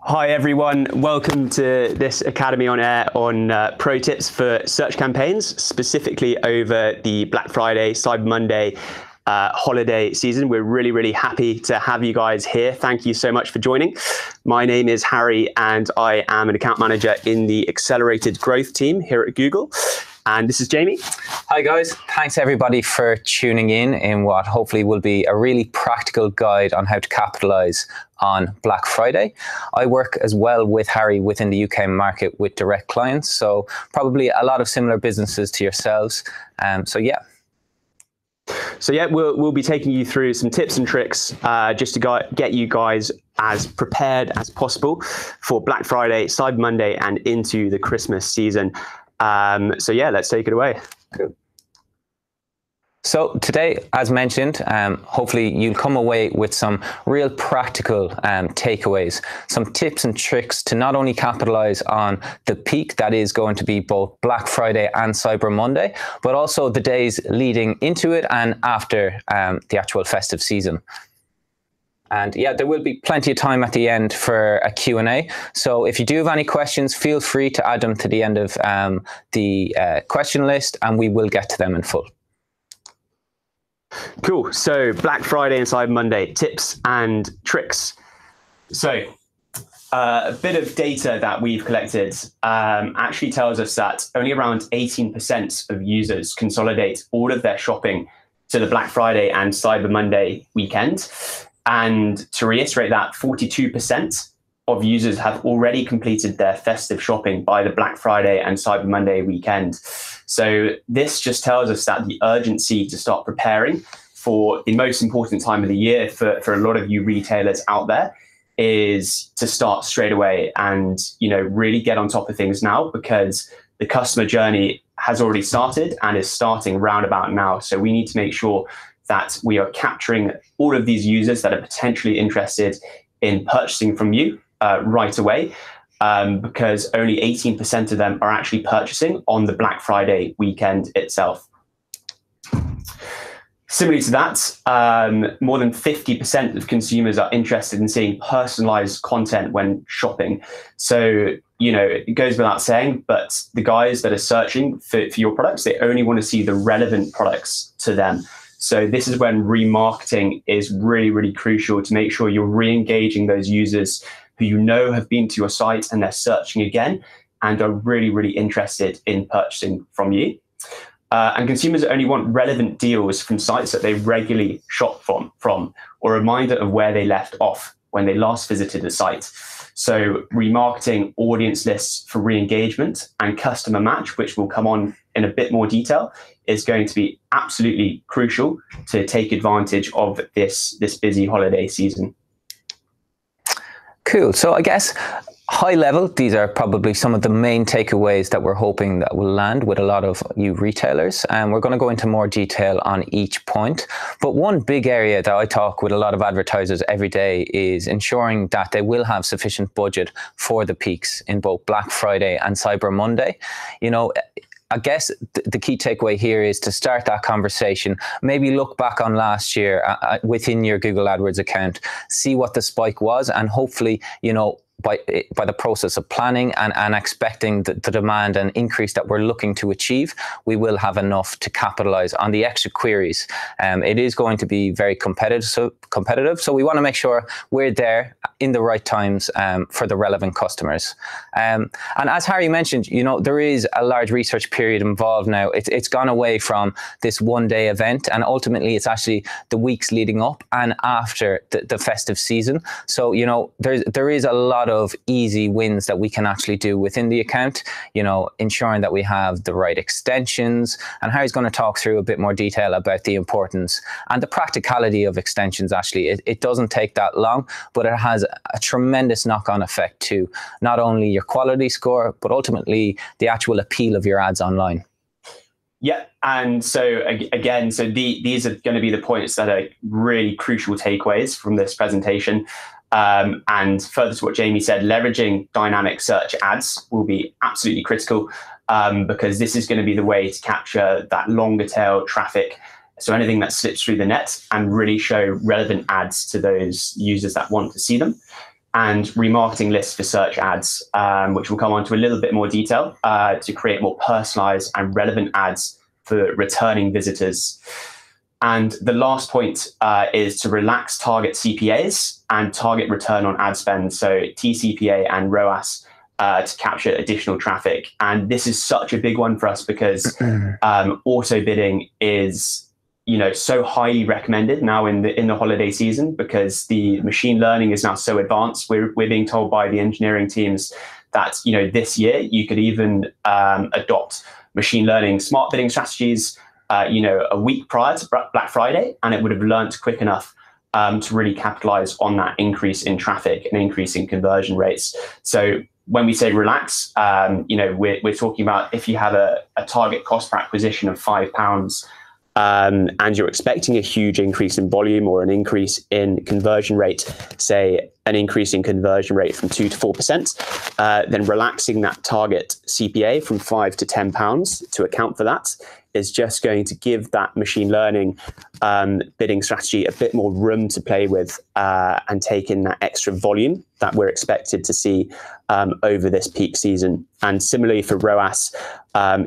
Hi everyone, welcome to this Academy on Air on pro tips for search campaigns, specifically over the Black Friday, Cyber Monday holiday season. We're really happy to have you guys here. Thank you so much for joining. My name is Harry and I am an account manager in the accelerated growth team here at Google. And this is Jamie. Hi guys, thanks everybody for tuning in what hopefully will be a really practical guide on how to capitalize on Black Friday. I work as well with Harry within the UK market with direct clients, so probably a lot of similar businesses to yourselves. So yeah, we'll be taking you through some tips and tricks just to get you guys as prepared as possible for Black Friday, Cyber Monday, and into the Christmas season. Let's take it away. Cool. So today, as mentioned, hopefully you'll come away with some real practical takeaways, some tips and tricks to not only capitalize on the peak that is going to be both Black Friday and Cyber Monday, but also the days leading into it and after the actual festive season. And yeah, there will be plenty of time at the end for a Q&A. So if you do have any questions, feel free to add them to the end of the question list and we will get to them in full. Cool. So Black Friday and Cyber Monday, tips and tricks. So a bit of data that we've collected actually tells us that only around 18% of users consolidate all of their shopping to the Black Friday and Cyber Monday weekend. And to reiterate that, 42% of users have already completed their festive shopping by the Black Friday and Cyber Monday weekend. So this just tells us that the urgency to start preparing for the most important time of the year for a lot of you retailers out there is to start straight away and really get on top of things now, because the customer journey has already started and is starting round about now. So we need to make sure that we are capturing all of these users that are potentially interested in purchasing from you right away, because only 18% of them are actually purchasing on the Black Friday weekend itself. Similarly to that, more than 50% of consumers are interested in seeing personalized content when shopping. So, it goes without saying, but the guys that are searching for your products, they only want to see the relevant products to them. So this is when remarketing is really crucial to make sure you're re-engaging those users who have been to your site and they're searching again and are really interested in purchasing from you. And consumers only want relevant deals from sites that they regularly shop from or a reminder of where they left off when they last visited the site. So remarketing, audience lists for re-engagement, and customer match, which will come on in a bit more detail, is going to be absolutely crucial to take advantage of this busy holiday season. Cool. So I guess high level, these are probably some of the main takeaways that we're hoping that will land with a lot of you retailers. And we're going to go into more detail on each point. But one big area that I talk with a lot of advertisers every day is ensuring that they will have sufficient budget for the peaks in both Black Friday and Cyber Monday. I guess the key takeaway here is to start that conversation. Maybe look back on last year within your Google AdWords account, see what the spike was, and hopefully, by the process of planning and expecting the demand and increase that we're looking to achieve, we will have enough to capitalize on the extra queries. It is going to be very competitive, so we want to make sure we're there in the right times for the relevant customers. And as Harry mentioned, there is a large research period involved now. It's gone away from this one-day event, and ultimately it's actually the weeks leading up and after the festive season. So, there is a lot of easy wins that we can actually do within the account, ensuring that we have the right extensions. And Harry's going to talk through a bit more detail about the importance and the practicality of extensions. Actually, it doesn't take that long, but it has a tremendous knock-on effect to not only your quality score, but ultimately the actual appeal of your ads online. Yeah, and so again, these are going to be the points that are really crucial takeaways from this presentation. And further to what Jamie said, leveraging dynamic search ads will be absolutely critical because this is going to be the way to capture that longer tail traffic. So anything that slips through the net and really show relevant ads to those users that want to see them. and remarketing lists for search ads, which we'll come on to a little bit more detail to create more personalized and relevant ads for returning visitors. And the last point is to relax target CPAs and target return on ad spend, so TCPA and ROAS, to capture additional traffic. And this is such a big one for us because auto bidding is so highly recommended now in the holiday season, because the machine learning is now so advanced. We're being told by the engineering teams that this year you could even adopt machine learning smart bidding strategies a week prior to Black Friday, and it would have learnt quick enough to really capitalize on that increase in traffic and increase in conversion rates. So when we say relax, we're talking about if you have a target cost per acquisition of £5, and you're expecting a huge increase in volume or an increase in conversion rate, say an increase in conversion rate from 2 to 4%, then relaxing that target CPA from £5 to £10 to account for that is just going to give that machine learning bidding strategy a bit more room to play with and take in that extra volume that we're expected to see over this peak season. And similarly for ROAS,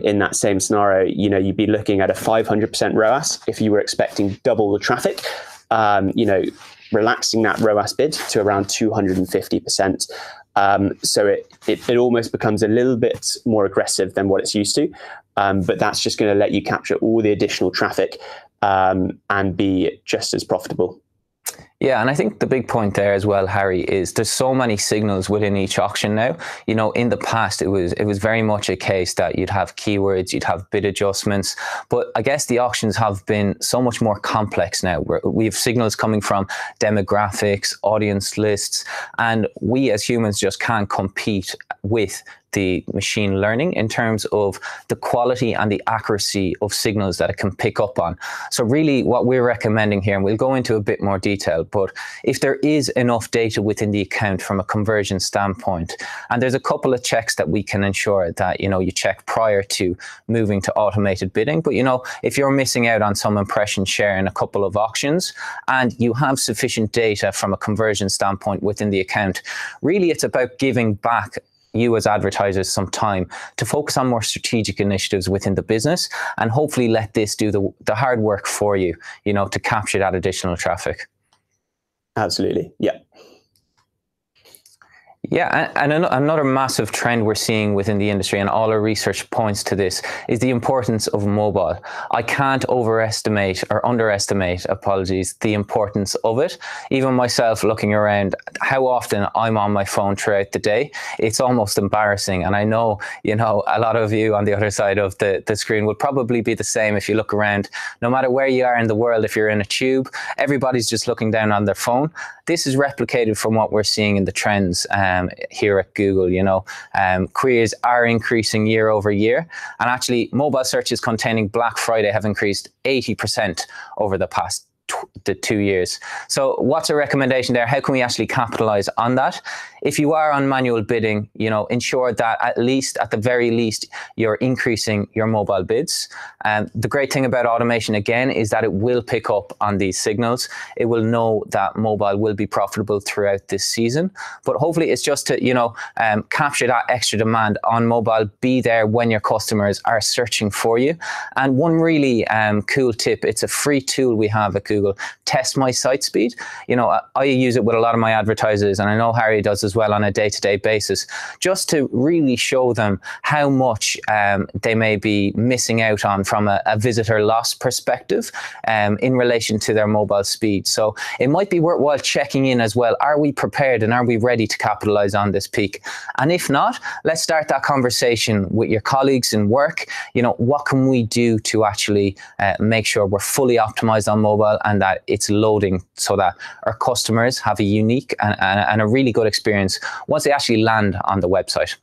in that same scenario, you'd be looking at a 500% ROAS if you were expecting double the traffic. Relaxing that ROAS bid to around 250%. So it almost becomes a little bit more aggressive than what it's used to. But that's just going to let you capture all the additional traffic and be just as profitable. Yeah, and I think the big point there as well, Harry, is there's so many signals within each auction now. In the past, it was very much a case that you'd have keywords, you'd have bid adjustments, but I guess the auctions have been so much more complex now. We have signals coming from demographics, audience lists, and we as humans just can't compete with the machine learning in terms of the quality and the accuracy of signals that it can pick up on. So really what we're recommending here, and we'll go into a bit more detail, but if there is enough data within the account from a conversion standpoint, and there's a couple of checks that we can ensure that, you check prior to moving to automated bidding. But, if you're missing out on some impression share in a couple of auctions and you have sufficient data from a conversion standpoint within the account, really it's about giving back you as advertisers some time to focus on more strategic initiatives within the business and hopefully let this do the hard work for you, to capture that additional traffic. Absolutely. Yeah. Yeah, and another massive trend we're seeing within the industry, and all our research points to this, is the importance of mobile. I can't underestimate, the importance of it. Even myself looking around, how often I'm on my phone throughout the day, it's almost embarrassing. And I know, a lot of you on the other side of the screen would probably be the same if you look around. No matter where you are in the world, if you're in a tube, everybody's just looking down on their phone. This is replicated from what we're seeing in the trends here at Google. Queries are increasing year over year, and actually mobile searches containing Black Friday have increased 80% over the past 2 years. So what's a recommendation there? How can we actually capitalize on that? If you are on manual bidding, ensure that at the very least, you're increasing your mobile bids. The great thing about automation, again, is that it will pick up on these signals. It will know that mobile will be profitable throughout this season. But hopefully it's just to, capture that extra demand on mobile, be there when your customers are searching for you. And one really cool tip, it's a free tool we have at Google, Test My Site Speed. I use it with a lot of my advertisers, and I know Harry does as well on a day-to-day basis, just to really show them how much they may be missing out on from a visitor loss perspective in relation to their mobile speed. So it might be worthwhile checking in as well. Are we prepared and are we ready to capitalize on this peak? And if not, let's start that conversation with your colleagues in work. What can we do to actually make sure we're fully optimized on mobile and that it's loading so that our customers have a unique and a really good experience once they actually land on the website?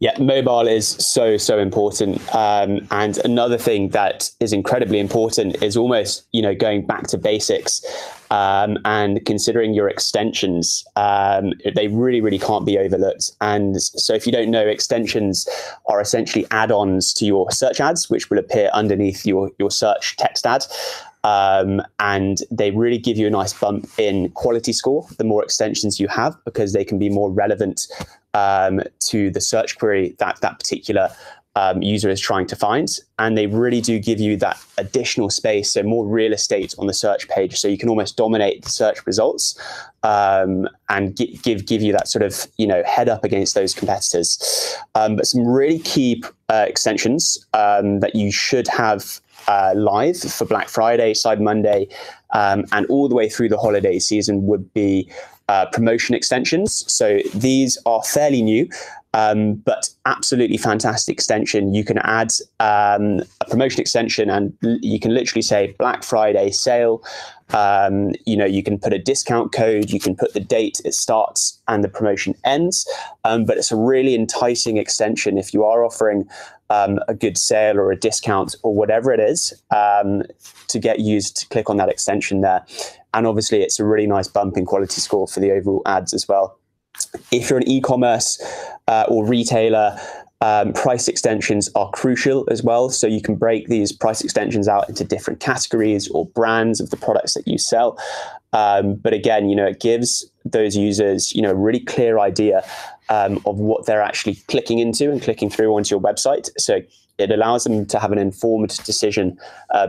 Yeah, mobile is so important. And another thing that is incredibly important is almost, going back to basics and considering your extensions. They really can't be overlooked. And so if you don't know, extensions are essentially add-ons to your search ads, which will appear underneath your search text ad. and they really give you a nice bump in quality score the more extensions you have, because they can be more relevant to the search query that that particular user is trying to find. And they really do give you that additional space, so more real estate on the search page, so you can almost dominate the search results, and give you that sort of, head up against those competitors. But some really key extensions that you should have live for Black Friday, Cyber Monday, and all the way through the holiday season would be promotion extensions. So these are fairly new, but absolutely fantastic extension. You can add a promotion extension, and you can literally say Black Friday sale. You can put a discount code, you can put the date it starts and the promotion ends. But it's a really enticing extension if you are offering a good sale or a discount or whatever it is, to get users to click on that extension there. And obviously it's a really nice bump in quality score for the overall ads as well. If you're an e-commerce or retailer, price extensions are crucial as well. So you can break these price extensions out into different categories or brands of the products that you sell. But again, it gives those users, a really clear idea of what they're actually clicking into and clicking through onto your website. So it allows them to have an informed decision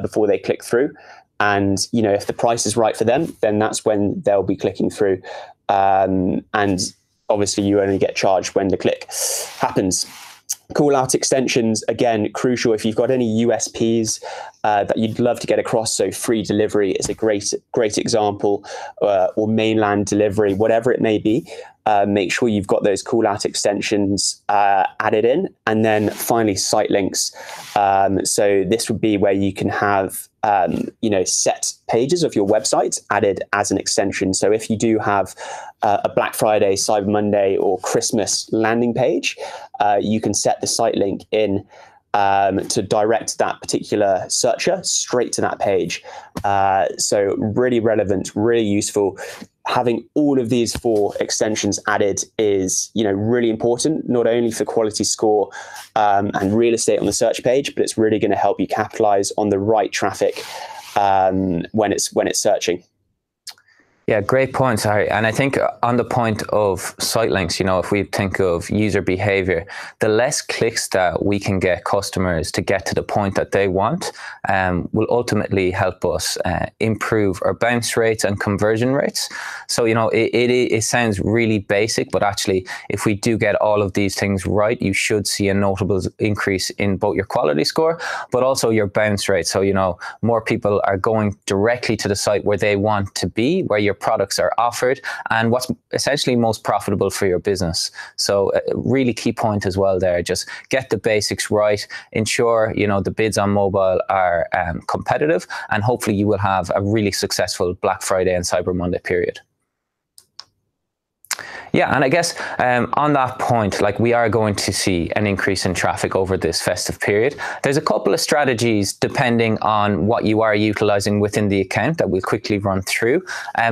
before they click through. And, if the price is right for them, then that's when they'll be clicking through. And obviously you only get charged when the click happens. Call out extensions, again, crucial if you've got any USPs that you'd love to get across. So free delivery is a great example, or mainland delivery, whatever it may be. Make sure you've got those call out extensions added in. And then finally, site links. So this would be where you can have set pages of your website added as an extension. So if you do have a Black Friday, Cyber Monday, or Christmas landing page, you can set the site link in to direct that particular searcher straight to that page. So really relevant, really useful. Having all of these 4 extensions added is, really important, not only for quality score and real estate on the search page, but it's really going to help you capitalize on the right traffic when it's searching. Yeah, great points, Harry. And I think on the point of site links, if we think of user behavior, the less clicks that we can get customers to get to the point that they want will ultimately help us improve our bounce rates and conversion rates. So, it sounds really basic, but actually, if we do get all of these things right, you should see a notable increase in both your quality score, but also your bounce rate. So, more people are going directly to the site where they want to be, where your products are offered, and what's essentially most profitable for your business. So really key point as well there, just get the basics right, ensure the bids on mobile are competitive, and hopefully you will have a really successful Black Friday and Cyber Monday period. Yeah, and I guess on that point, we are going to see an increase in traffic over this festive period. There's a couple of strategies depending on what you are utilizing within the account that we'll quickly run through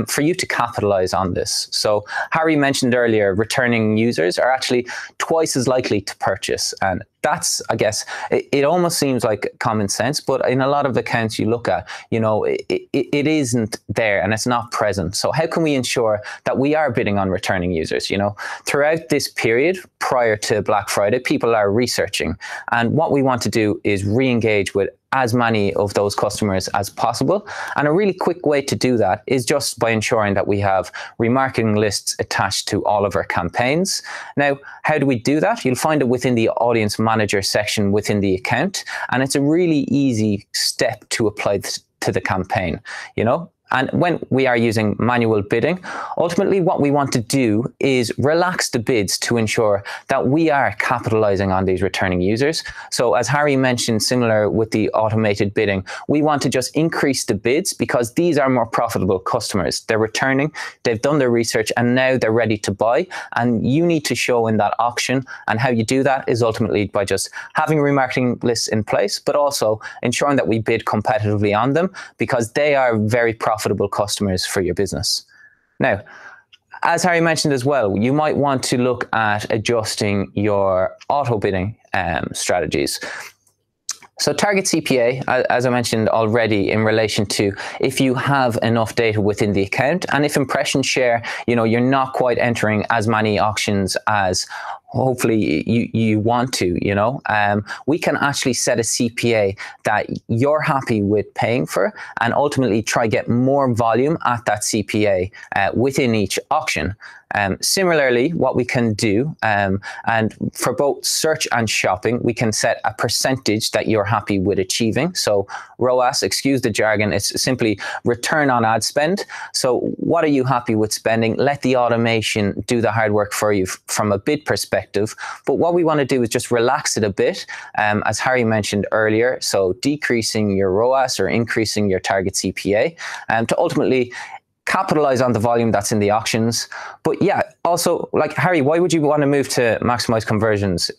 for you to capitalize on this. So Harry mentioned earlier, returning users are actually twice as likely to purchase. And that's, I guess, it almost seems like common sense, but in a lot of accounts you look at, it isn't there and it's not present. So how can we ensure that we are bidding on returning users? Throughout this period prior to Black Friday, people are researching. And what we want to do is re-engage with as many of those customers as possible. And a really quick way to do that is just by ensuring that we have remarketing lists attached to all of our campaigns. Now, how do we do that? You'll find it within the audience manager section within the account. And it's a really easy step to apply to the campaign, And when we are using manual bidding, ultimately what we want to do is relax the bids to ensure that we are capitalizing on these returning users. So as Harry mentioned, similar with the automated bidding, we want to just increase the bids because these are more profitable customers. They're returning, they've done their research, and now they're ready to buy. And you need to show in that auction. And how you do that is ultimately by just having remarketing lists in place, but also ensuring that we bid competitively on them because they are very profitable customers for your business. Now, as Harry mentioned as well, you might want to look at adjusting your auto bidding strategies. So target CPA, as I mentioned already, in relation to if you have enough data within the account, and if impression share, you're not quite entering as many auctions as hopefully you want to, we can actually set a CPA that you're happy with paying for, and ultimately try get more volume at that CPA within each auction. Similarly, what we can do, and for both search and shopping, we can set a percentage that you're happy with achieving. So ROAS, excuse the jargon, it's simply return on ad spend. So what are you happy with spending? Let the automation do the hard work for you from a bid perspective. But what we want to do is just relax it a bit, as Harry mentioned earlier. So decreasing your ROAS or increasing your target CPA, to ultimately capitalize on the volume that's in the auctions. But yeah, also, like, Harry, why would you want to move to maximize conversions?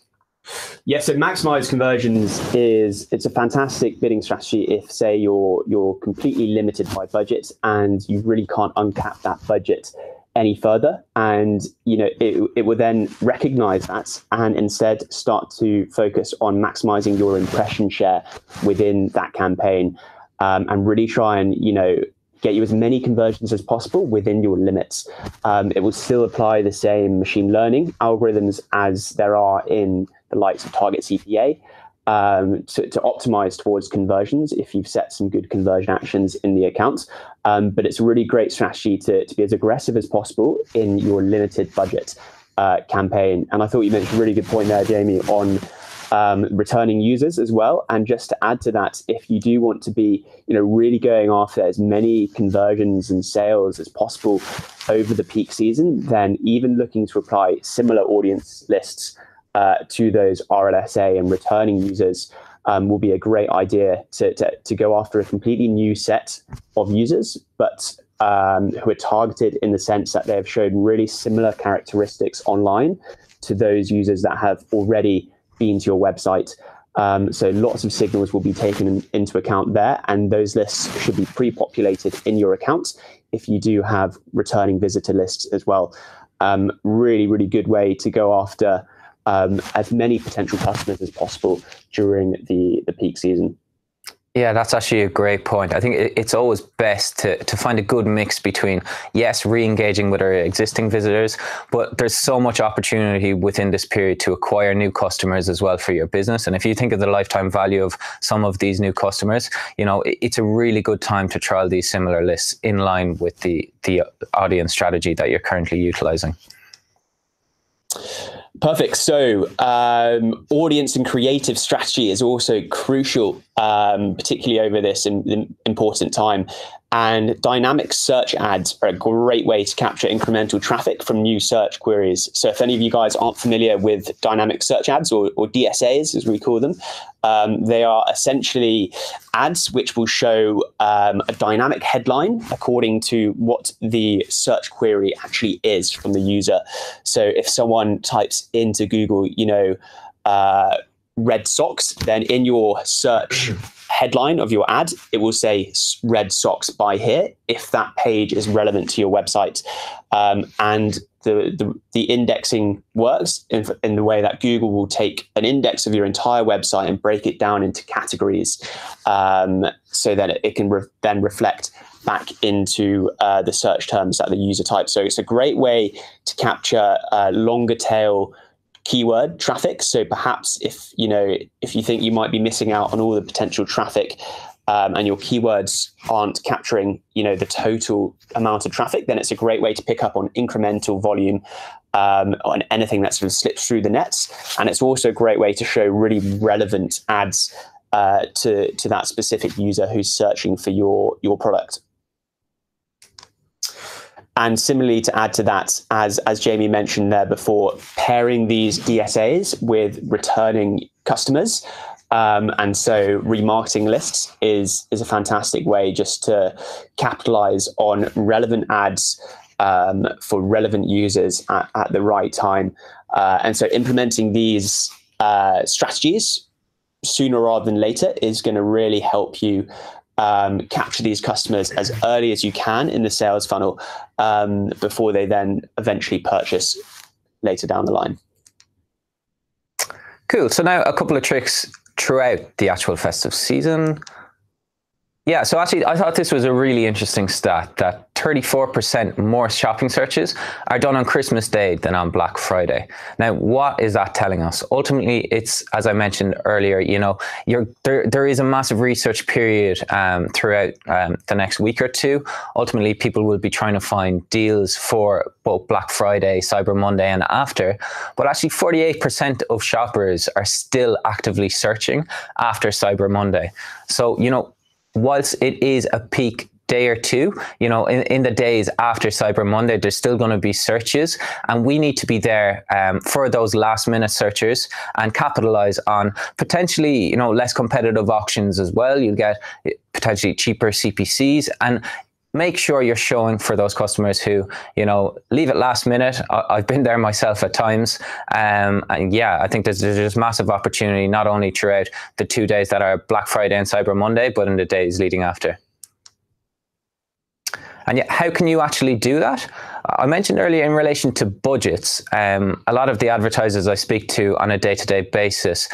Yeah, so maximize conversions it's a fantastic bidding strategy if, say, you're completely limited by budget and you really can't uncap that budget any further, and it will then recognize that and instead start to focus on maximizing your impression share within that campaign, and really try and get you as many conversions as possible within your limits. It will still apply the same machine learning algorithms as there are in the likes of target CPA, to optimize towards conversions if you've set some good conversion actions in the account. But it's a really great strategy to be as aggressive as possible in your limited budget campaign. And I thought you mentioned a really good point there, Jamie, on returning users as well. And just to add to that, if you do want to be, really going after as many conversions and sales as possible over the peak season, then even looking to apply similar audience lists to those RLSA and returning users will be a great idea to go after a completely new set of users, but who are targeted in the sense that they have shown really similar characteristics online to those users that have already been to your website. So lots of signals will be taken into account there, and those lists should be pre-populated in your account if you do have returning visitor lists as well. Really, really good way to go after as many potential customers as possible during the peak season. Yeah, that's actually a great point. I think it's always best to find a good mix between, yes, re-engaging with our existing visitors, but there's so much opportunity within this period to acquire new customers as well for your business. And if you think of the lifetime value of some of these new customers, it's a really good time to trial these similar lists in line with the audience strategy that you're currently utilizing. Perfect. So audience and creative strategy is also crucial, particularly over this important time. And dynamic search ads are a great way to capture incremental traffic from new search queries. So if any of you guys aren't familiar with dynamic search ads, or DSAs as we call them, they are essentially ads which will show a dynamic headline according to what the search query actually is from the user. So if someone types into Google, red socks, then in your search headline of your ad, it will say red socks buy here if that page is relevant to your website. And the indexing works in the way that Google will take an index of your entire website and break it down into categories, so that it can then reflect back into the search terms that the user types. So it's a great way to capture longer tail keyword traffic. So perhaps if you think you might be missing out on all the potential traffic, and your keywords aren't capturing the total amount of traffic, then it's a great way to pick up on incremental volume on anything that sort of slips through the nets. And it's also a great way to show really relevant ads to that specific user who's searching for your product. And similarly, to add to that, as Jamie mentioned there before, pairing these DSAs with returning customers. And so remarketing lists is a fantastic way just to capitalize on relevant ads for relevant users at the right time. And so implementing these strategies sooner rather than later is going to really help you capture these customers as early as you can in the sales funnel, before they then eventually purchase later down the line. Cool. So now a couple of tricks throughout the actual festive season. Yeah, so actually, I thought this was a really interesting stat that 34% more shopping searches are done on Christmas Day than on Black Friday. Now, what is that telling us? Ultimately, it's, as I mentioned earlier, you know, there is a massive research period throughout the next week or two. Ultimately, people will be trying to find deals for both Black Friday, Cyber Monday, and after. But actually, 48% of shoppers are still actively searching after Cyber Monday. So, you know, whilst it is a peak day or two, you know, in the days after Cyber Monday, there's still going to be searches, and we need to be there for those last minute searchers and capitalize on potentially, you know, less competitive auctions as well. You'll get potentially cheaper CPCs, and make sure you're showing for those customers who, you know, leave it last minute. I've been there myself at times. And yeah, I think there's just massive opportunity, not only throughout the 2 days that are Black Friday and Cyber Monday, but in the days leading after. And yet, how can you actually do that? I mentioned earlier in relation to budgets, a lot of the advertisers I speak to on a day-to-day basis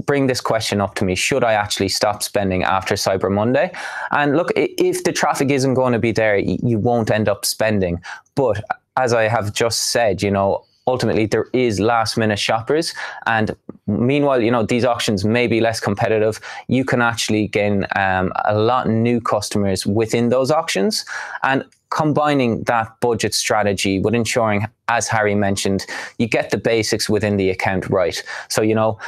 bring this question up to me: should I actually stop spending after Cyber Monday? And look, if the traffic isn't going to be there, you won't end up spending. But as I have just said, you know, ultimately there is last minute shoppers, and meanwhile, you know, these auctions may be less competitive. You can actually gain a lot of new customers within those auctions, and combining that budget strategy with ensuring, as Harry mentioned, you get the basics within the account right. So, you know,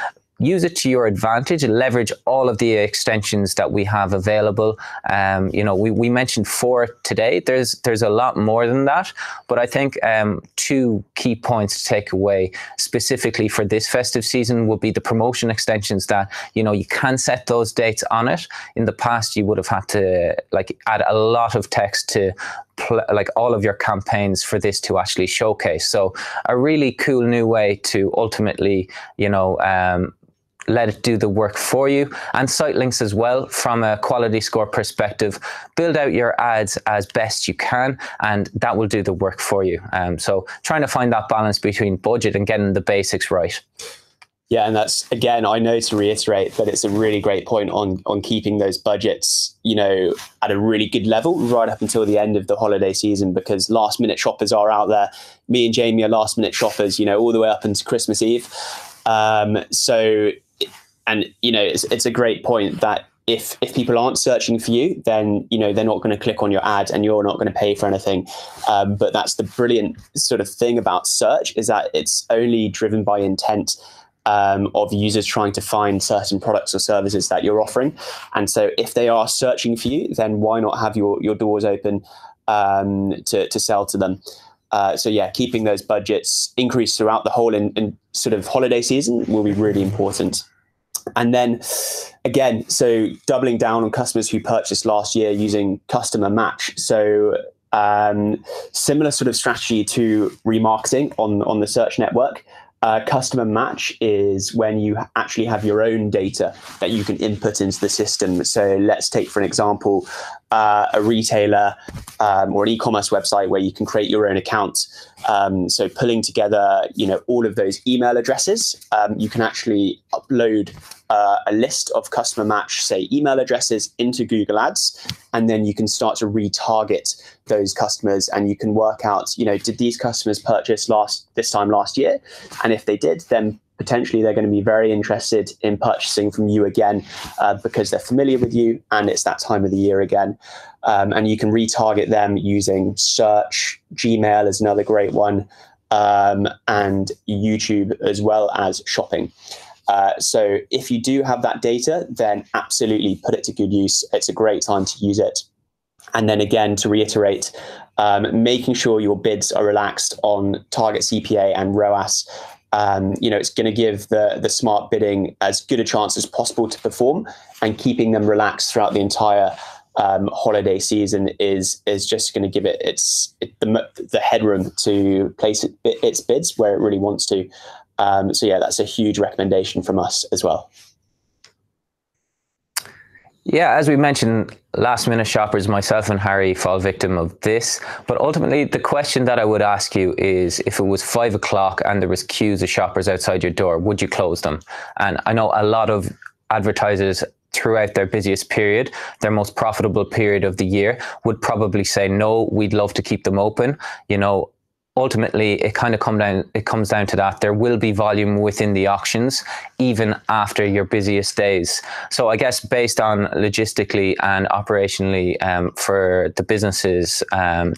use it to your advantage, leverage all of the extensions that we have available. You know, we mentioned 4 today. There's a lot more than that, but I think 2 key points to take away specifically for this festive season would be the promotion extensions that, you know, you can set those dates on it. In the past, you would have had to like add a lot of text to like all of your campaigns for this to actually showcase. So a really cool new way to ultimately, you know, let it do the work for you. And site links as well, from a quality score perspective. Build out your ads as best you can, and that will do the work for you. So trying to find that balance between budget and getting the basics right. Yeah, and that's, again, I know to reiterate, but it's a really great point on keeping those budgets, you know, at a really good level right up until the end of the holiday season, because last minute shoppers are out there. Me and Jamie are last minute shoppers, you know, all the way up into Christmas Eve. So, and, you know, it's a great point that if people aren't searching for you, then, you know, they're not going to click on your ad and you're not going to pay for anything. But that's the brilliant sort of thing about search, is that it's only driven by intent of users trying to find certain products or services that you're offering. And so if they are searching for you, then why not have your doors open to sell to them? So yeah, keeping those budgets increased throughout the whole in sort of holiday season will be really important. And then again, so doubling down on customers who purchased last year using customer match. So similar sort of strategy to remarketing on the search network. Customer match is when you actually have your own data that you can input into the system. So let's take, for an example, a retailer or an e-commerce website where you can create your own account. So pulling together, you know, all of those email addresses, you can actually upload a list of customer match, say, email addresses into Google Ads, and then you can start to retarget those customers, and you can work out, you know, did these customers purchase this time last year? And if they did, then potentially they're going to be very interested in purchasing from you again because they're familiar with you and it's that time of the year again. And you can retarget them using search. Gmail is another great one, and YouTube, as well as shopping. So if you do have that data, then absolutely put it to good use. It's a great time to use it. And then again, to reiterate, making sure your bids are relaxed on target CPA and ROAS. You know, it's going to give the smart bidding as good a chance as possible to perform, and keeping them relaxed throughout the entire holiday season is just going to give it the headroom to place its bids where it really wants to. So yeah, that's a huge recommendation from us as well. Yeah, as we mentioned, last minute shoppers, myself and Harry, fall victim of this. But ultimately, the question that I would ask you is, if it was 5 o'clock and there was queues of shoppers outside your door, would you close them? And I know a lot of advertisers throughout their busiest period, their most profitable period of the year, would probably say, no, we'd love to keep them open. Ultimately, it comes down to that. There will be volume within the auctions, even after your busiest days. So I guess based on logistically and operationally for the businesses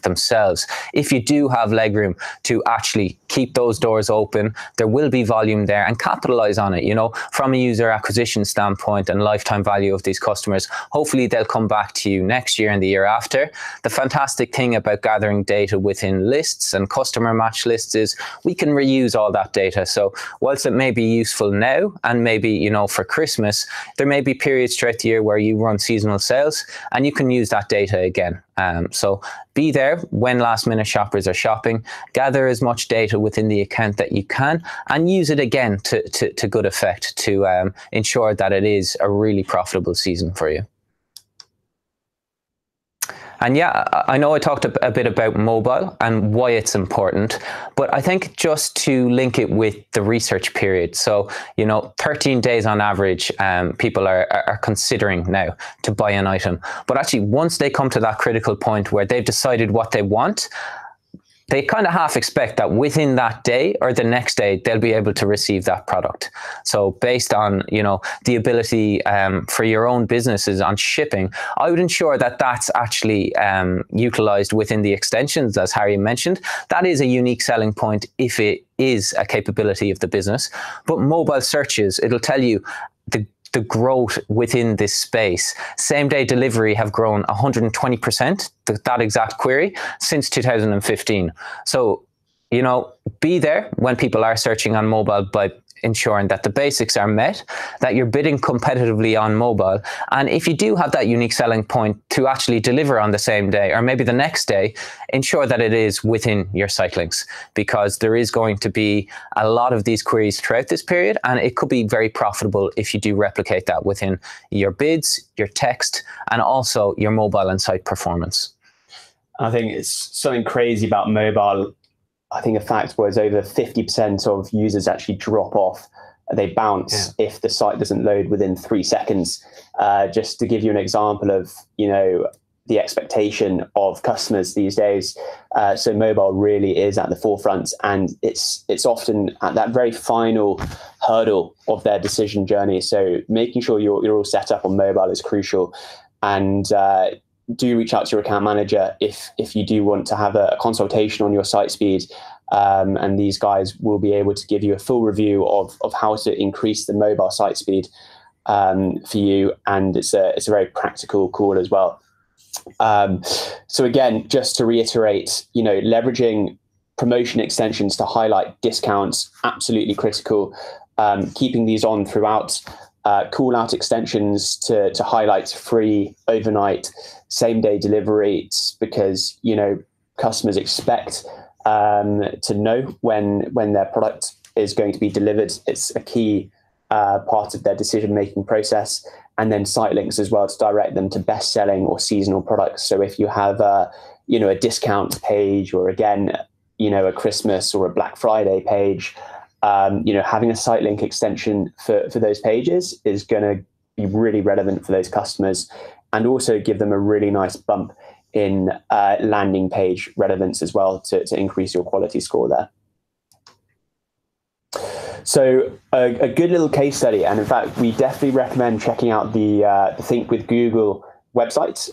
themselves, if you do have legroom to actually keep those doors open, there will be volume there, and capitalize on it. From a user acquisition standpoint and lifetime value of these customers, hopefully they'll come back to you next year and the year after. The fantastic thing about gathering data within lists and customer match lists is we can reuse all that data. So whilst it may be useful now, and maybe, for Christmas, there may be periods throughout the year where you run seasonal sales and you can use that data again. So be there when last minute shoppers are shopping, gather as much data within the account that you can, and use it again to good effect to ensure that it is a really profitable season for you. And yeah, I know I talked a bit about mobile and why it's important, but I think just to link it with the research period. So, 13 days on average, people are considering now to buy an item. But actually, once they come to that critical point where they've decided what they want, they kind of half expect that within that day or the next day, they'll be able to receive that product. So based on, the ability for your own businesses on shipping, I would ensure that that's actually utilized within the extensions, as Harry mentioned. That is a unique selling point if it is a capability of the business. But mobile searches, it'll tell you the growth within this space. Same day delivery have grown 120%, that exact query, since 2015. So, be there when people are searching on mobile by ensuring that the basics are met, that you're bidding competitively on mobile. And if you do have that unique selling point to actually deliver on the same day or maybe the next day, ensure that it is within your site links, because there is going to be a lot of these queries throughout this period, and it could be very profitable if you do replicate that within your bids, your text, and also your mobile and site performance. I think it's something crazy about mobile. I think a fact was over 50% of users actually drop off. They bounce if the site doesn't load within 3 seconds. Just to give you an example of, the expectation of customers these days. So mobile really is at the forefront, and it's often at that very final hurdle of their decision journey. So making sure you're all set up on mobile is crucial. And do reach out to your account manager if you do want to have a consultation on your site speed. And these guys will be able to give you a full review of how to increase the mobile site speed for you. And it's a very practical call as well. So again, just to reiterate, leveraging promotion extensions to highlight discounts, absolutely critical. Keeping these on throughout. Call out extensions to highlight free, overnight, same day delivery, because customers expect to know when their product is going to be delivered. It's a key part of their decision making process. And then site links as well to direct them to best selling or seasonal products. So if you have a discount page, or again a Christmas or a Black Friday page, having a site link extension for those pages is going to be really relevant for those customers, and also give them a really nice bump in landing page relevance as well to increase your quality score there. So a good little case study, and in fact, we definitely recommend checking out the Think with Google website,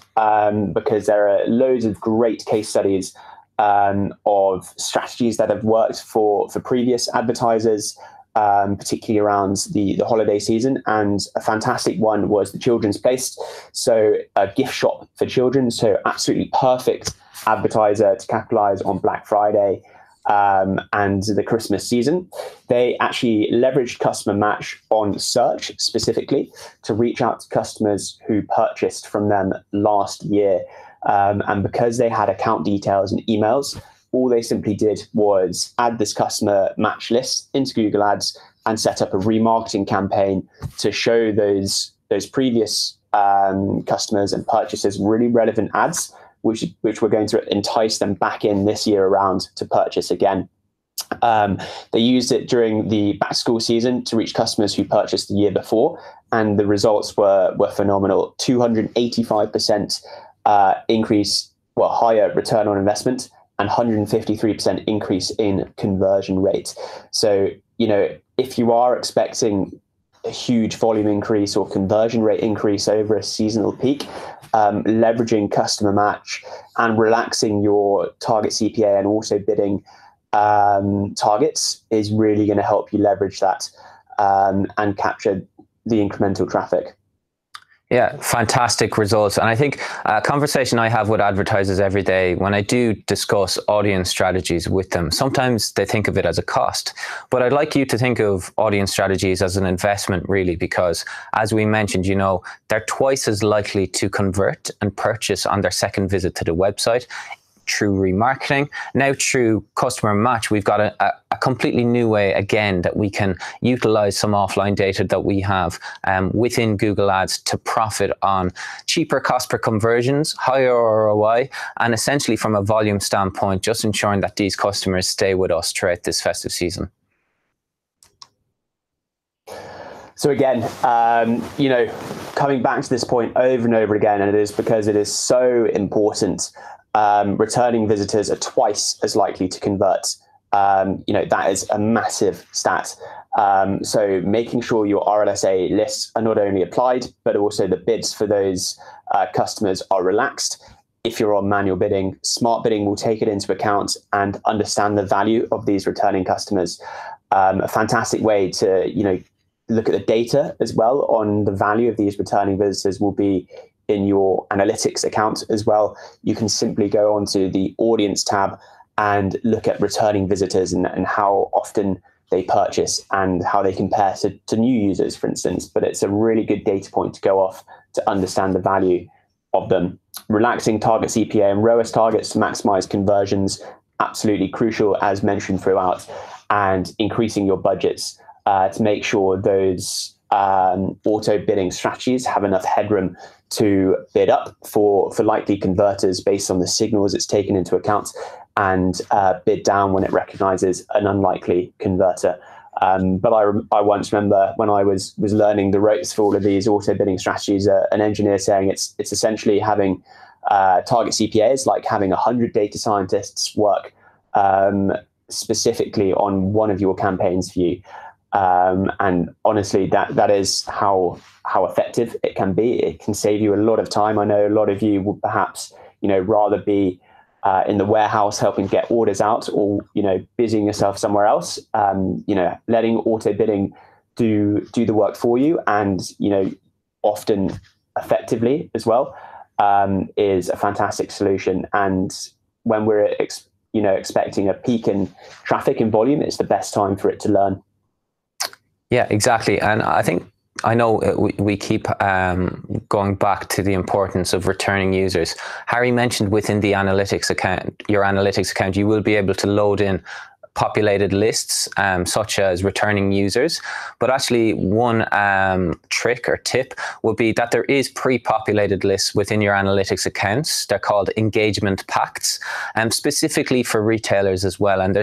because there are loads of great case studies of strategies that have worked for previous advertisers, particularly around the holiday season. And a fantastic one was the Children's Place, so a gift shop for children. So absolutely perfect advertiser to capitalize on Black Friday and the Christmas season. They actually leveraged customer match on search specifically to reach out to customers who purchased from them last year. And because they had account details and emails, all they simply did was add this customer match list into Google Ads and set up a remarketing campaign to show those previous customers and purchasers really relevant ads, which were going to entice them back in this year around to purchase again. They used it during the back-to-school season to reach customers who purchased the year before, and the results were phenomenal. 285% increase, higher return on investment, and 153% increase in conversion rate. So, if you are expecting a huge volume increase or conversion rate increase over a seasonal peak, leveraging customer match and relaxing your target CPA and auto bidding targets is really going to help you leverage that and capture the incremental traffic. Yeah, fantastic results. And I think a conversation I have with advertisers every day when I do discuss audience strategies with them, sometimes they think of it as a cost. But I'd like you to think of audience strategies as an investment, really, because as we mentioned, they're twice as likely to convert and purchase on their second visit to the website through remarketing. Now through customer match, we've got a completely new way, again, that we can utilize some offline data that we have within Google Ads to profit on cheaper cost per conversions, higher ROI, and essentially from a volume standpoint, just ensuring that these customers stay with us throughout this festive season. So again, coming back to this point over and over again, and it is because it is so important. Returning visitors are twice as likely to convert. That is a massive stat. So making sure your RLSA lists are not only applied, but also the bids for those customers are relaxed. If you're on manual bidding, smart bidding will take it into account and understand the value of these returning customers. A fantastic way to, look at the data as well on the value of these returning visitors will be in your analytics account as well. You can simply go onto the audience tab and look at returning visitors and how often they purchase and how they compare to new users, for instance. But it's a really good data point to go off to understand the value of them. Relaxing target CPA and ROAS targets to maximize conversions, absolutely crucial, as mentioned throughout, and increasing your budgets to make sure those auto bidding strategies have enough headroom to bid up for likely converters based on the signals it's taken into account, and bid down when it recognizes an unlikely converter. But I once remember when I was learning the ropes for all of these auto bidding strategies, an engineer saying it's essentially having target CPAs like having 100 data scientists work specifically on one of your campaigns for you. And honestly, that is how effective it can be. It can save you a lot of time. I know a lot of you would perhaps, rather be in the warehouse helping get orders out, or, busying yourself somewhere else. Letting auto bidding do the work for you, and, often effectively as well, is a fantastic solution. And when we're expecting a peak in traffic and volume, it's the best time for it to learn. Yeah, exactly. And I know we keep going back to the importance of returning users. Harry mentioned within the analytics account, your analytics account, you will be able to load in populated lists, such as returning users. But actually one trick or tip would be that there is pre-populated lists within your analytics accounts. They're called engagement packs, specifically for retailers as well. And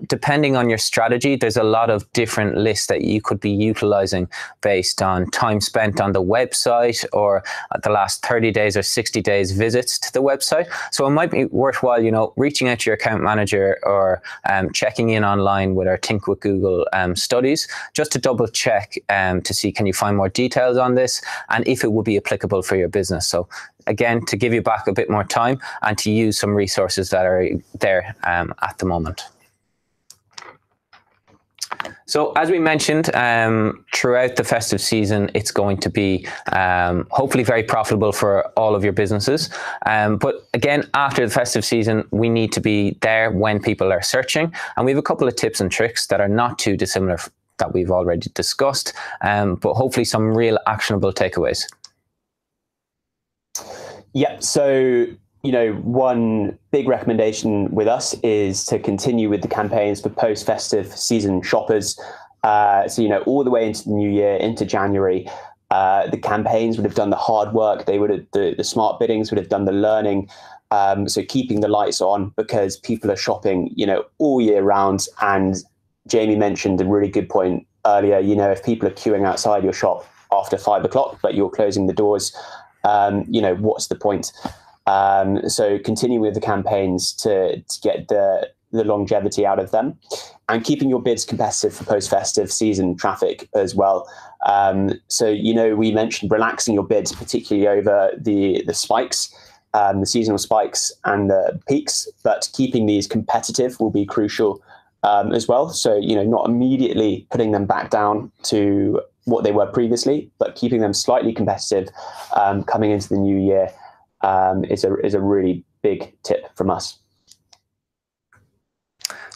depending on your strategy, there's a lot of different lists that you could be utilizing based on time spent on the website, or the last 30 days or 60 days visits to the website. So it might be worthwhile, reaching out to your account manager or checking in online with our Think with Google studies, just to double check to see, can you find more details on this, and if it would be applicable for your business. So again, to give you back a bit more time and to use some resources that are there at the moment. So as we mentioned, throughout the festive season, it's going to be hopefully very profitable for all of your businesses. But again, after the festive season, we need to be there when people are searching. And we have a couple of tips and tricks that are not too dissimilar that we've already discussed, but hopefully some real actionable takeaways. Yep. So, one big recommendation with us is to continue with the campaigns for post-festive season shoppers. So, all the way into the new year, into January, the campaigns would have done the hard work. They would have, the smart biddings would have done the learning. So keeping the lights on, because people are shopping, all year round. And Jamie mentioned a really good point earlier. If people are queuing outside your shop after 5 o'clock, but you're closing the doors, what's the point? So continuing with the campaigns to get the longevity out of them, and keeping your bids competitive for post-festive season traffic as well. So we mentioned relaxing your bids, particularly over the spikes, the seasonal spikes and the peaks, but keeping these competitive will be crucial as well. So not immediately putting them back down to what they were previously, but keeping them slightly competitive coming into the new year is a really big tip from us.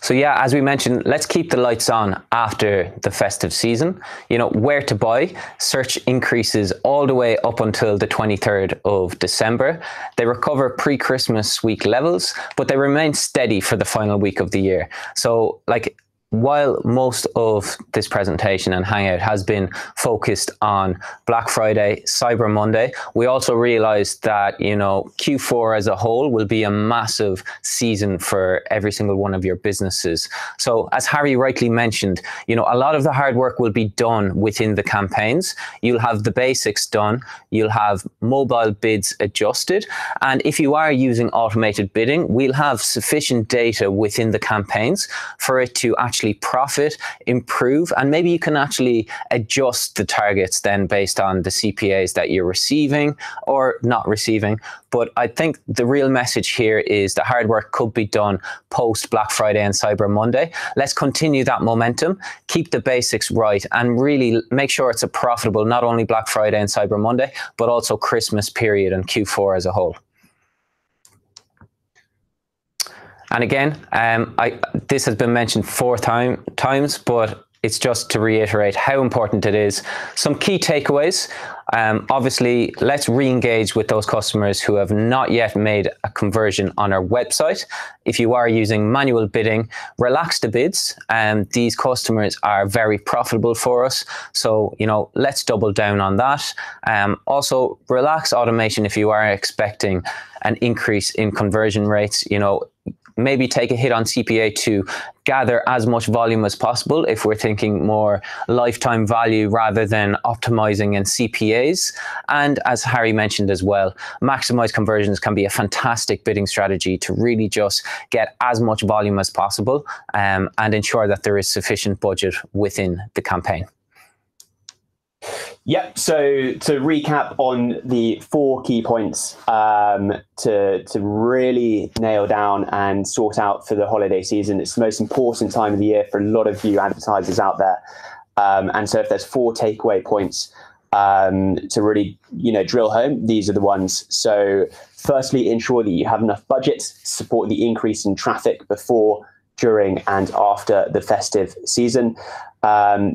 So yeah, as we mentioned, let's keep the lights on after the festive season. Where to buy. Search increases all the way up until the 23rd of December. They recover pre-Christmas week levels, but they remain steady for the final week of the year. So while most of this presentation and Hangout has been focused on Black Friday, Cyber Monday, we also realized that, Q4 as a whole will be a massive season for every single one of your businesses. So as Harry rightly mentioned, a lot of the hard work will be done within the campaigns. You'll have the basics done. You'll have mobile bids adjusted. And if you are using automated bidding, we'll have sufficient data within the campaigns for it to actually profit, improve, and maybe you can actually adjust the targets then based on the CPAs that you're receiving or not receiving. But I think the real message here is the hard work could be done post Black Friday and Cyber Monday. Let's continue that momentum, keep the basics right, and really make sure it's a profitable, not only Black Friday and Cyber Monday, but also Christmas period and Q4 as a whole. And again, this has been mentioned 4 times, but it's just to reiterate how important it is. Some key takeaways. Obviously, let's re-engage with those customers who have not yet made a conversion on our website. If you are using manual bidding, relax the bids. These customers are very profitable for us. So, let's double down on that. Also, relax automation if you are expecting an increase in conversion rates. Maybe take a hit on CPA to gather as much volume as possible if we're thinking more lifetime value rather than optimizing in CPAs. And as Harry mentioned as well, maximize conversions can be a fantastic bidding strategy to really just get as much volume as possible and ensure that there is sufficient budget within the campaign. Yep. So to recap on the 4 key points to really nail down and sort out for the holiday season. It's the most important time of the year for a lot of you advertisers out there. And so if there's 4 takeaway points to really, drill home, these are the ones. So firstly, ensure that you have enough budget to support the increase in traffic before, during, and after the festive season.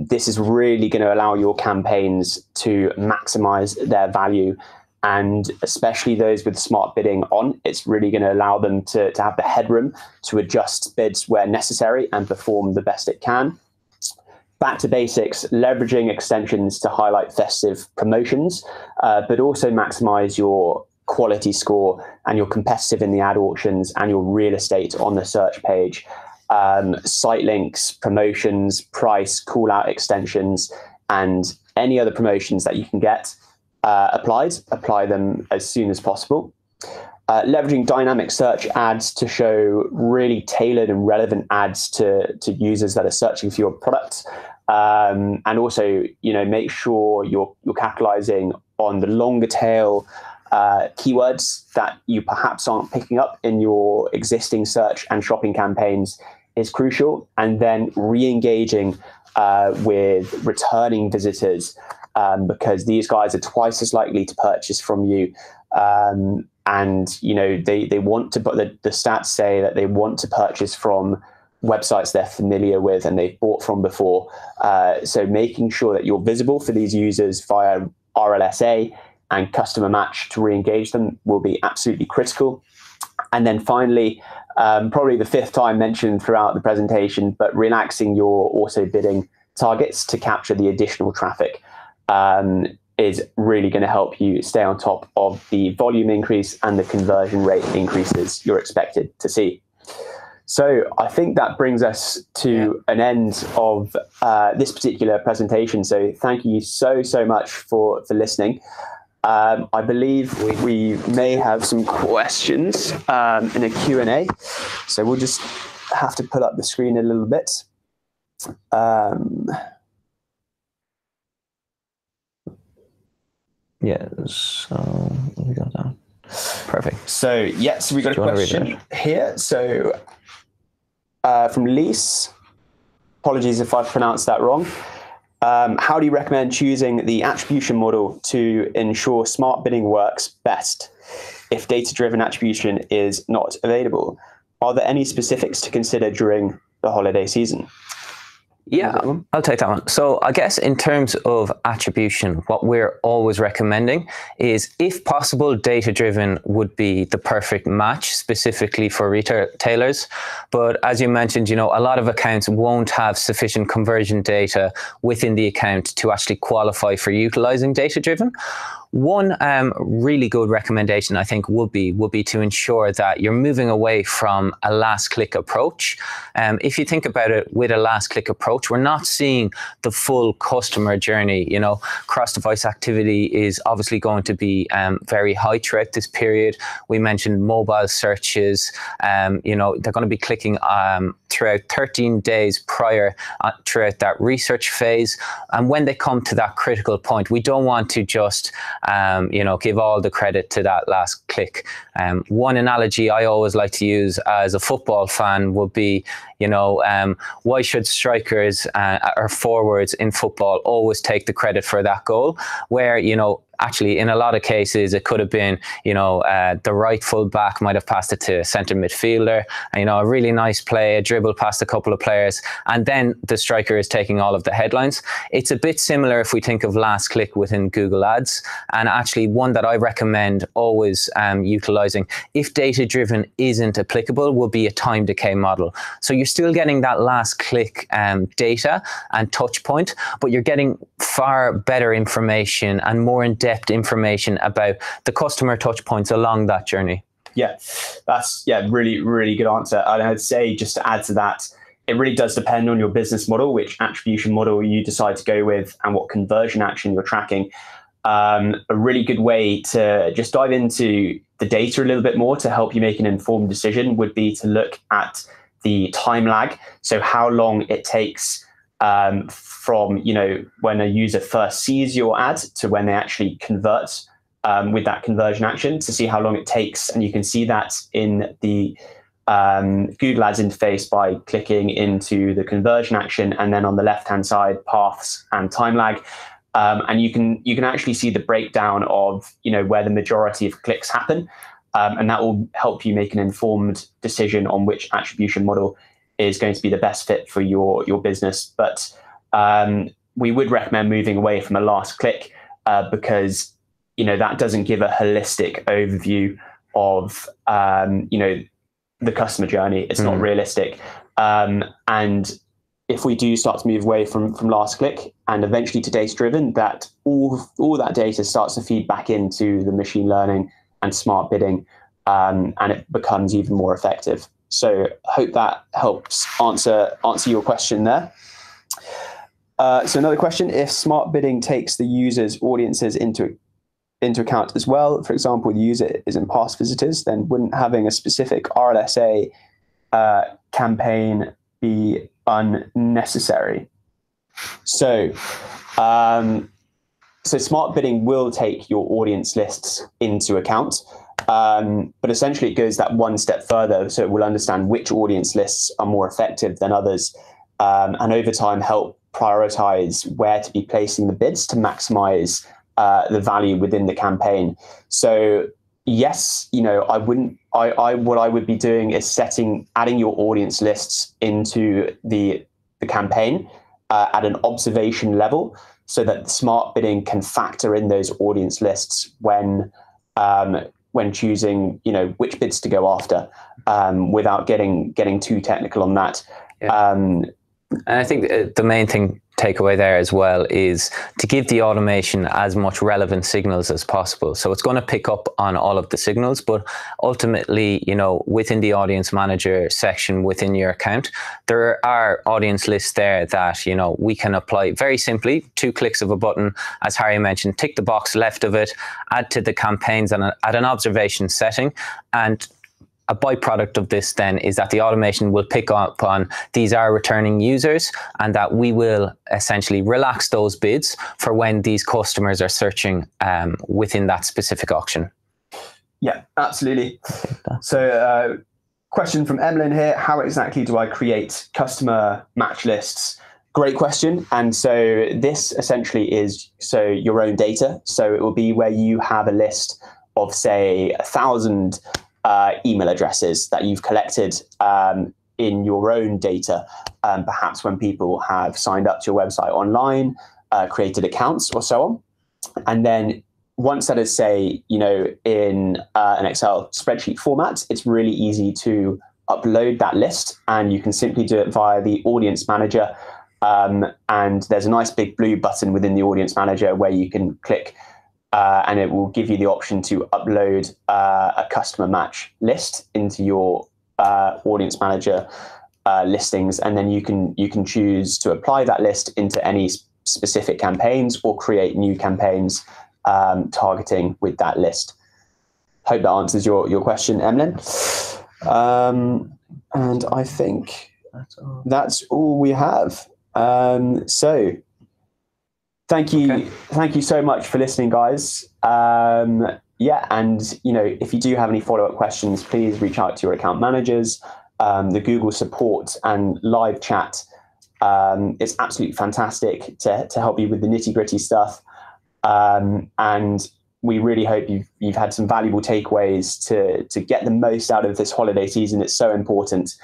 This is really going to allow your campaigns to maximize their value, and especially those with smart bidding on. It's really going to allow them to have the headroom to adjust bids where necessary and perform the best it can. Back to basics, leveraging extensions to highlight festive promotions, but also maximize your quality score and you're competitive in the ad auctions and your real estate on the search page. Site links, promotions, price, call out extensions, and any other promotions that you can get apply them as soon as possible. Leveraging dynamic search ads to show really tailored and relevant ads to users that are searching for your product. And also, make sure you're capitalizing on the longer tail keywords that you perhaps aren't picking up in your existing search and shopping campaigns is crucial. And then re-engaging with returning visitors, because these guys are twice as likely to purchase from you. And they want to, but the stats say that they want to purchase from websites they're familiar with and they've bought from before. So making sure that you're visible for these users via RLSA and customer match to re-engage them will be absolutely critical. And then finally, probably the 5th time mentioned throughout the presentation, but relaxing your auto bidding targets to capture the additional traffic. is really going to help you stay on top of the volume increase and the conversion rate increases you're expected to see. So I think that brings us to an end of this particular presentation. So thank you so much for listening. I believe we may have some questions in a Q&A. So we'll just have to pull up the screen a little bit. So we got that. Perfect. So yes, we got a question here. So from Lise, apologies if I've pronounced that wrong. How do you recommend choosing the attribution model to ensure smart bidding works best if data-driven attribution is not available? Are there any specifics to consider during the holiday season? Yeah, I'll take that one. So I guess in terms of attribution, what we're always recommending is, if possible, data-driven would be the perfect match specifically for retailers. But as you mentioned, a lot of accounts won't have sufficient conversion data within the account to actually qualify for utilizing data-driven. One really good recommendation, I think, would be to ensure that you're moving away from a last-click approach. If you think about it, with a last-click approach, we're not seeing the full customer journey. Cross-device activity is obviously going to be very high throughout this period. We mentioned mobile searches. They're going to be clicking throughout 13 days prior throughout that research phase. And when they come to that critical point, we don't want to just give all the credit to that last click. One analogy I always like to use as a football fan would be, why should strikers or forwards in football always take the credit for that goal? Where, actually, in a lot of cases, it could have been, the right full back might have passed it to a centre midfielder, and, a really nice play, a dribble past a couple of players, and then the striker is taking all of the headlines. It's a bit similar if we think of last click within Google Ads, and actually one that I recommend always utilising, if data-driven isn't applicable, will be a time decay model. So you're still getting that last click data and touch point, but you're getting far better information and more in-depth information about the customer touch points along that journey. Yeah, that's really, really good answer. And I'd say, just to add to that, it really does depend on your business model, which attribution model you decide to go with, and what conversion action you're tracking. A really good way to just dive into the data a little bit more to help you make an informed decision would be to look at the time lag. So how long it takes from when a user first sees your ad to when they actually convert with that conversion action, to see how long it takes. And you can see that in the Google Ads interface by clicking into the conversion action, and then on the left-hand side, paths and time lag. And you can actually see the breakdown of where the majority of clicks happen, and that will help you make an informed decision on which attribution model is going to be the best fit for your business. But we would recommend moving away from a last click because that doesn't give a holistic overview of the customer journey. It's not realistic. And if we do start to move away from last click and eventually to data driven, that all that data starts to feed back into the machine learning and smart bidding, and it becomes even more effective. So I hope that helps answer your question there. So another question: if smart bidding takes the user's audiences into account as well, for example, the user is in past visitors, then wouldn't having a specific RLSA campaign be unnecessary? So smart bidding will take your audience lists into account, but essentially it goes that one step further. So it will understand which audience lists are more effective than others, and over time help prioritize where to be placing the bids to maximize the value within the campaign. So yes, what I would be doing is adding your audience lists into the campaign at an observation level, so that the smart bidding can factor in those audience lists when choosing which bids to go after, without getting too technical on that. Yeah. And I think the main thing takeaway there as well is to give the automation as much relevant signals as possible. So it's going to pick up on all of the signals, but ultimately, you know, within the audience manager section within your account, there are audience lists there that, you know, we can apply very simply, 2 clicks of a button, as Harry mentioned, tick the box left of it, add to the campaigns and at an observation setting. And a byproduct of this then is that the automation will pick up on these are returning users, and that we will essentially relax those bids for when these customers are searching within that specific auction. Yeah, absolutely. So question from Emlyn here, how exactly do I create customer match lists? Great question. And so this essentially is your own data. So it will be where you have a list of, say, 1,000 email addresses that you've collected in your own data, perhaps when people have signed up to your website online, created accounts or so on. And then once that is, say, you know, in an Excel spreadsheet format, it's really easy to upload that list, and you can simply do it via the audience manager. And there's a nice big blue button within the audience manager where you can click and it will give you the option to upload a customer match list into your audience manager listings, and then you can choose to apply that list into any specific campaigns or create new campaigns targeting with that list. Hope that answers your question, Emlyn. And I think that's all we have. So thank you so much for listening, guys. Yeah, and you know, if you do have any follow-up questions, please reach out to your account managers. The Google support and live chat is absolutely fantastic to help you with the nitty-gritty stuff. And we really hope you've had some valuable takeaways to get the most out of this holiday season. It's so important.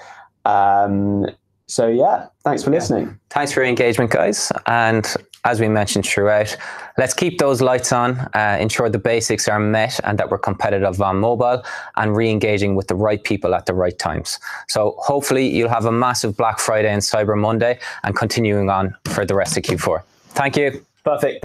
So yeah, thanks for listening. Thanks for your engagement, guys. And as we mentioned throughout, let's keep those lights on, ensure the basics are met and that we're competitive on mobile, and re-engaging with the right people at the right times. So hopefully you'll have a massive Black Friday and Cyber Monday, and continuing on for the rest of Q4. Thank you. Perfect.